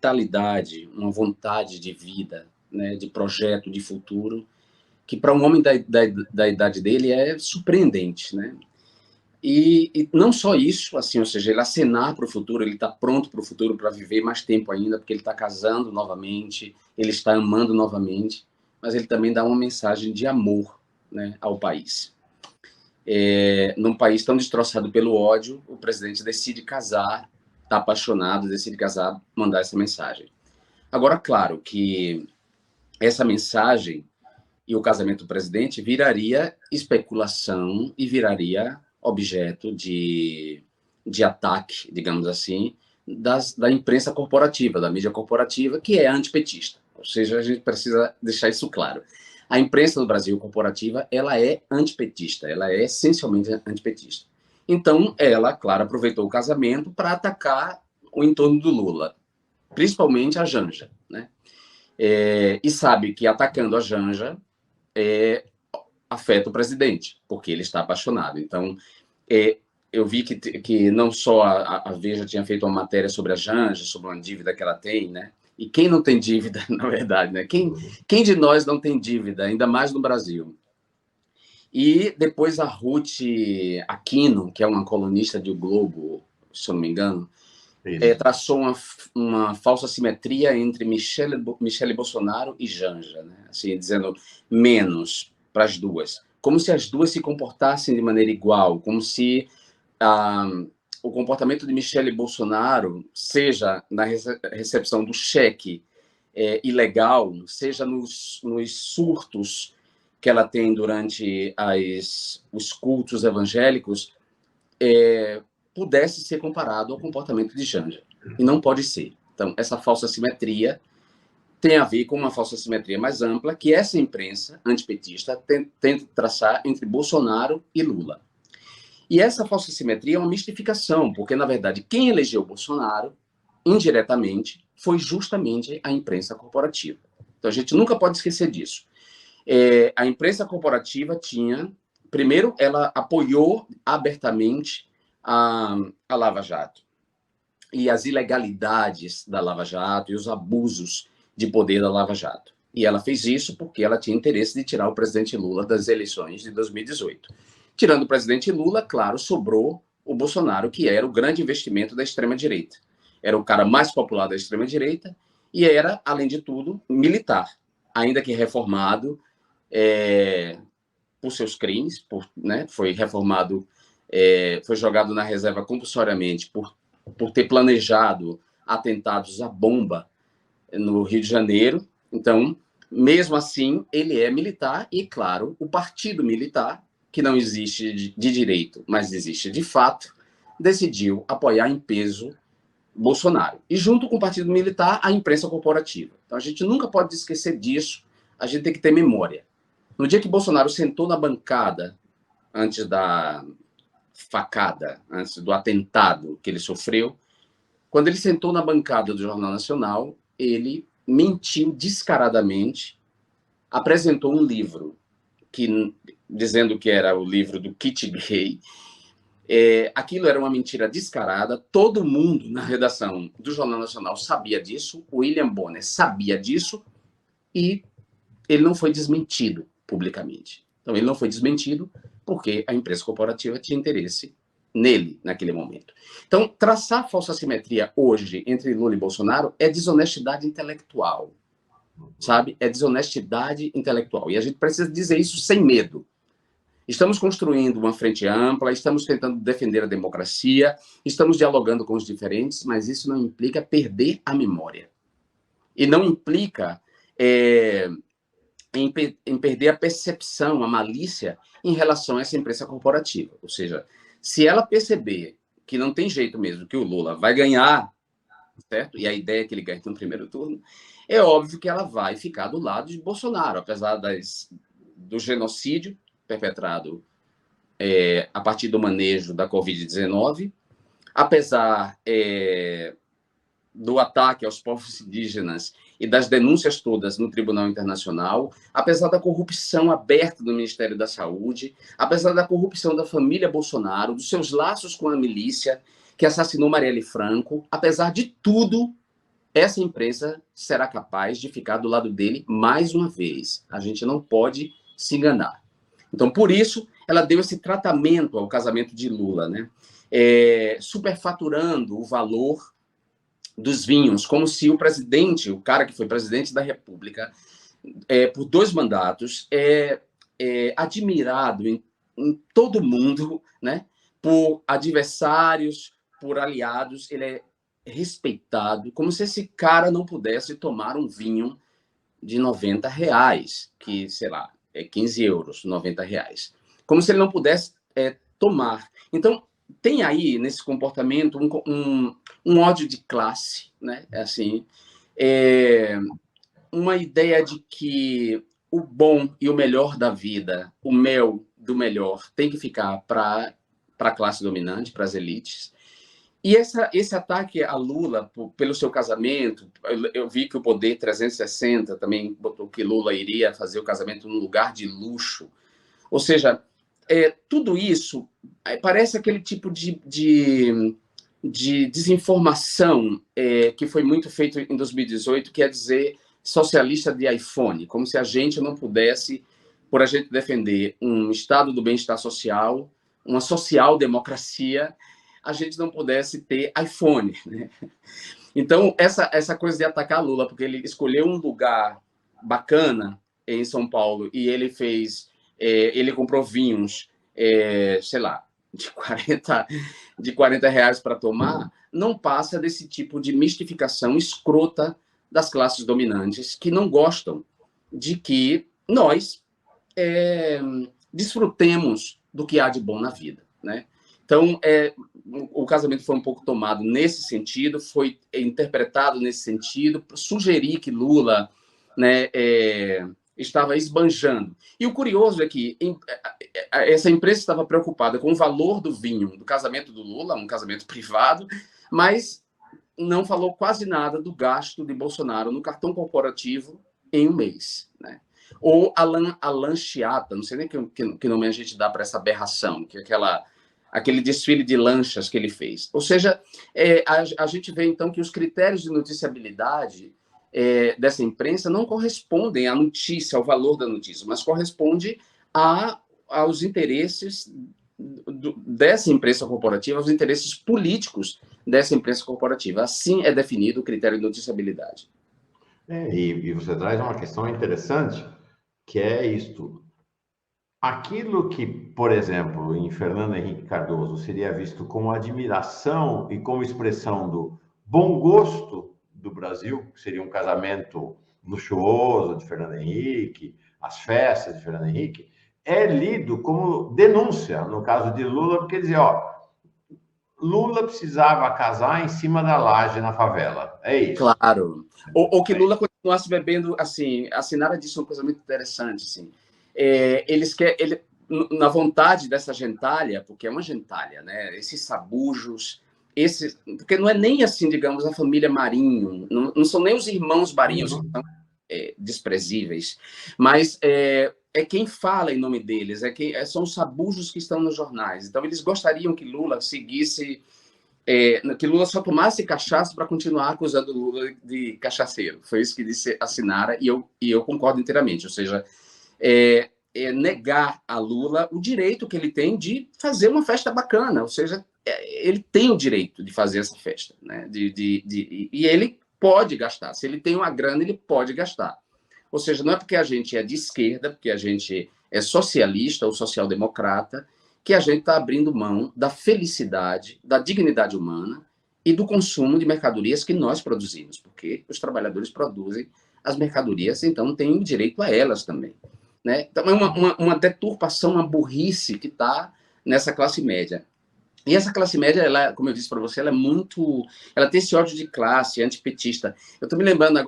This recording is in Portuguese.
vitalidade, uma vontade de vida, né, de projeto, de futuro, que para um homem da idade dele é surpreendente, né? E não só isso, assim, ou seja, ele acenar para o futuro, ele está pronto para o futuro, para viver mais tempo ainda, porque ele está casando novamente, ele está amando novamente, mas ele também dá uma mensagem de amor, né, ao país. Num país tão destroçado pelo ódio, o presidente decide casar, está apaixonado, decide casar, mandar essa mensagem. Agora, claro que essa mensagem e o casamento do presidente viraria especulação e viraria objeto de ataque, digamos assim, da imprensa corporativa, da mídia corporativa, que é antipetista. Ou seja, a gente precisa deixar isso claro. A imprensa do Brasil corporativa, ela é antipetista, ela é essencialmente antipetista. Então, ela, claro, aproveitou o casamento para atacar o entorno do Lula, principalmente a Janja, né? E sabe que atacando a Janja afeta o presidente, porque ele está apaixonado. Então, eu vi que não só a Veja tinha feito uma matéria sobre a Janja, sobre uma dívida que ela tem, né? E quem não tem dívida, na verdade, né? Quem de nós não tem dívida, ainda mais no Brasil? E depois a Ruth Aquino, que é uma colunista de O Globo, se eu não me engano, traçou uma falsa simetria entre Michele Bolsonaro e Janja, né? Assim, dizendo menos para as duas, como se as duas se comportassem de maneira igual, como se o comportamento de Michele Bolsonaro, seja na recepção do cheque ilegal, seja nos surtos que ela tem durante os cultos evangélicos, pudesse ser comparado ao comportamento de Janja. E não pode ser. Então, essa falsa simetria tem a ver com uma falsa simetria mais ampla que essa imprensa antipetista tenta traçar entre Bolsonaro e Lula. E essa falsa simetria é uma mistificação, porque, na verdade, quem elegeu Bolsonaro, indiretamente, foi justamente a imprensa corporativa. Então, a gente nunca pode esquecer disso. A imprensa corporativa tinha... Primeiro, ela apoiou abertamente a Lava Jato e as ilegalidades da Lava Jato e os abusos de poder da Lava Jato. E ela fez isso porque ela tinha interesse de tirar o presidente Lula das eleições de 2018. Tirando o presidente Lula, claro, sobrou o Bolsonaro, que era o grande investimento da extrema-direita. Era o cara mais popular da extrema-direita e era, além de tudo, militar, ainda que reformado por seus crimes, né? Foi reformado, foi jogado na reserva compulsoriamente por ter planejado atentados à bomba no Rio de Janeiro. Então, mesmo assim, ele é militar e, claro, o partido militar, que não existe de direito, mas existe de fato, decidiu apoiar em peso Bolsonaro. E junto com o partido militar, a imprensa corporativa. Então, a gente nunca pode esquecer disso, a gente tem que ter memória. No dia que Bolsonaro sentou na bancada, antes da facada, antes do atentado que ele sofreu, quando ele sentou na bancada do Jornal Nacional, ele mentiu descaradamente, apresentou um livro, dizendo que era o livro do kit gay. Aquilo era uma mentira descarada, todo mundo na redação do Jornal Nacional sabia disso, o William Bonner sabia disso, e ele não foi desmentido publicamente. Então, ele não foi desmentido porque a imprensa corporativa tinha interesse nele naquele momento. Então, traçar falsa simetria hoje entre Lula e Bolsonaro é desonestidade intelectual, sabe? É desonestidade intelectual. E a gente precisa dizer isso sem medo. Estamos construindo uma frente ampla, estamos tentando defender a democracia, estamos dialogando com os diferentes, mas isso não implica perder a memória. E não implica em perder a percepção, a malícia em relação a essa imprensa corporativa. Ou seja, se ela perceber que não tem jeito mesmo, que o Lula vai ganhar, certo? E a ideia é que ele ganhe no primeiro turno, é óbvio que ela vai ficar do lado de Bolsonaro, apesar do genocídio perpetrado a partir do manejo da Covid-19, apesar do ataque aos povos indígenas e das denúncias todas no Tribunal Internacional, apesar da corrupção aberta do Ministério da Saúde, apesar da corrupção da família Bolsonaro, dos seus laços com a milícia que assassinou Marielle Franco, apesar de tudo, essa imprensa será capaz de ficar do lado dele mais uma vez. A gente não pode se enganar. Então, por isso, ela deu esse tratamento ao casamento de Lula, né? Superfaturando o valor dos vinhos, como se o presidente, o cara que foi presidente da República, por 2 mandatos, admirado em todo mundo, né? Por adversários, por aliados, ele é respeitado, como se esse cara não pudesse tomar um vinho de R$ 90, que, sei lá, é 15 euros, R$ 90. Como se ele não pudesse tomar. Então, tem aí, nesse comportamento, um ódio de classe, né? Assim, uma ideia de que o bom e o melhor da vida, o mel do melhor, tem que ficar para a classe dominante, para as elites. E esse ataque a Lula, pelo seu casamento, eu vi que o Poder 360 também botou que Lula iria fazer o casamento num lugar de luxo. Ou seja, tudo isso parece aquele tipo de desinformação que foi muito feito em 2018, que é dizer socialista de iPhone, como se a gente não pudesse, por a gente defender um estado do bem-estar social, uma social-democracia, a gente não pudesse ter iPhone, né? Então, essa coisa de atacar Lula, porque ele escolheu um lugar bacana em São Paulo e ele fez, ele comprou vinhos, sei lá, de 40 reais para tomar, não passa desse tipo de mistificação escrota das classes dominantes que não gostam de que nós desfrutemos do que há de bom na vida, né? Então, o casamento foi um pouco tomado nesse sentido, foi interpretado nesse sentido, sugerir que Lula, né, estava esbanjando. E o curioso é que essa imprensa estava preocupada com o valor do vinho do casamento do Lula, um casamento privado, mas não falou quase nada do gasto de Bolsonaro no cartão corporativo em um mês, né? Ou a lancheata, não sei nem que nome a gente dá para essa aberração, que é aquele desfile de lanchas que ele fez. Ou seja, a gente vê, então, que os critérios de noticiabilidade dessa imprensa não correspondem à notícia, ao valor da notícia, mas corresponde aos interesses dessa imprensa corporativa, aos interesses políticos dessa imprensa corporativa. Assim é definido o critério de noticiabilidade. E você traz uma questão interessante, que é isto. Aquilo que, por exemplo, em Fernando Henrique Cardoso seria visto como admiração e como expressão do bom gosto do Brasil, que seria um casamento luxuoso de Fernando Henrique, as festas de Fernando Henrique, é lido como denúncia, no caso de Lula, porque dizia, Lula precisava casar em cima da laje na favela. É isso. Claro. Ou que Lula continuasse bebendo, assim, a Sinara disse uma coisa muito interessante, assim, eles querem, na vontade dessa gentalha, porque é uma gentalha, né? Esses sabujos, porque não é nem assim, digamos, a família Marinho, não são nem os irmãos Marinho, que são desprezíveis, mas quem fala em nome deles, são os sabujos que estão nos jornais. Então, eles gostariam que Lula seguisse, que Lula só tomasse cachaça para continuar acusando Lula de cachaceiro. Foi isso que disse a Sinara, e eu concordo inteiramente. Ou seja, negar a Lula o direito que ele tem de fazer uma festa bacana. Ou seja, ele tem o direito de fazer essa festa, né? E ele pode gastar. Se ele tem uma grana, ele pode gastar. Ou seja, não é porque a gente é de esquerda, porque a gente é socialista ou social-democrata, que a gente está abrindo mão da felicidade, da dignidade humana e do consumo de mercadorias que nós produzimos, porque os trabalhadores produzem as mercadorias, então têm direito a elas também, né? Então é uma deturpação, uma burrice que está nessa classe média. E essa classe média, ela, como eu disse para você, ela tem esse ódio de classe, antipetista. Eu estou me lembrando